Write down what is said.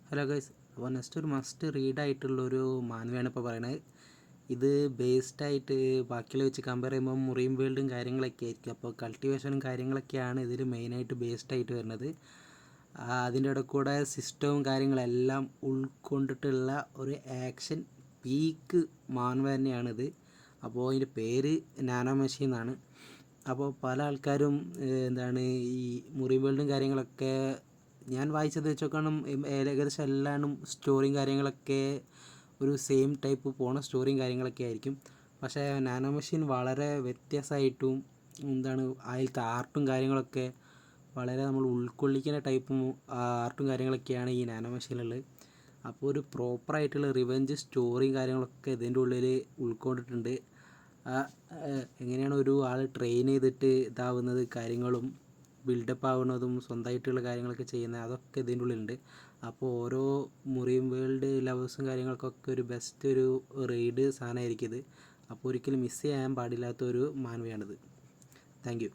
Hello guys, അപ്പോൾ next ഒരു must read ആയിട്ടുള്ളൊരു മാനുവയാണ് ഇപ്പോൾ പറയണത്. ഇത് ബേസ്ഡായിട്ട് ബാക്കിയുള്ള വെച്ച് കമ്പയർ ചെയ്യുമ്പോൾ മുറിയും വേൾഡും കാര്യങ്ങളൊക്കെ ആയിരിക്കും. അപ്പോൾ കൾട്ടിവേഷനും കാര്യങ്ങളൊക്കെയാണ് ഇതിൽ മെയിനായിട്ട് ബേസ്ഡായിട്ട് വരുന്നത്. അതിൻ്റെ ഇടയിൽ കൂടെ സിസ്റ്റവും കാര്യങ്ങളെല്ലാം ഉൾക്കൊണ്ടിട്ടുള്ള ഒരു ആക്ഷൻ പീക്ക് മാനുവ തന്നെയാണിത്. അപ്പോൾ ഇതിൻ്റെ പേര് നാനോ മെഷീൻ എന്നാണ്. അപ്പോൾ പല ആൾക്കാരും ഈ മുറി വേൾഡും കാര്യങ്ങളൊക്കെ ഞാൻ വായിച്ചത് വെച്ചോക്കണം, ഏകദേശം എല്ലാം സ്റ്റോറിയും കാര്യങ്ങളൊക്കെ ഒരു സെയിം ടൈപ്പ് പോണ സ്റ്റോറിയും കാര്യങ്ങളൊക്കെ ആയിരിക്കും. പക്ഷേ നാനോ മെഷീൻ വളരെ വ്യത്യാസമായിട്ടും അതിലത്തെ ആർട്ടും കാര്യങ്ങളൊക്കെ വളരെ നമ്മൾ ഉൾക്കൊള്ളിക്കുന്ന ടൈപ്പും ആർട്ടും കാര്യങ്ങളൊക്കെയാണ് ഈ നാനോ മെഷീനിലുള്ളത്. അപ്പോൾ ഒരു പ്രോപ്പറായിട്ടുള്ള റിവെഞ്ച് സ്റ്റോറിയും കാര്യങ്ങളൊക്കെ ഇതിൻ്റെ ഉള്ളിൽ ഉൾക്കൊണ്ടിട്ടുണ്ട്. എങ്ങനെയാണ് ഒരു ആൾ ട്രെയിൻ ചെയ്തിട്ട് ഇതാവുന്നത്, കാര്യങ്ങളും ബിൽഡപ്പ് ആവുന്നതും സ്വന്തമായിട്ടുള്ള കാര്യങ്ങളൊക്കെ ചെയ്യുന്നത്, അതൊക്കെ ഇതിൻ്റെ ഉള്ളിലുണ്ട്. അപ്പോൾ ഓരോ മുറിയും വേൾഡ് ലവേഴ്സും കാര്യങ്ങൾക്കൊക്കെ ഒരു ബെസ്റ്റ് ഒരു റീഡ് സാധനമായിരിക്കും ഇത്. അപ്പോൾ ഒരിക്കലും മിസ് ചെയ്യാൻ പാടില്ലാത്തൊരു മാനുവയാണിത്. Thank you.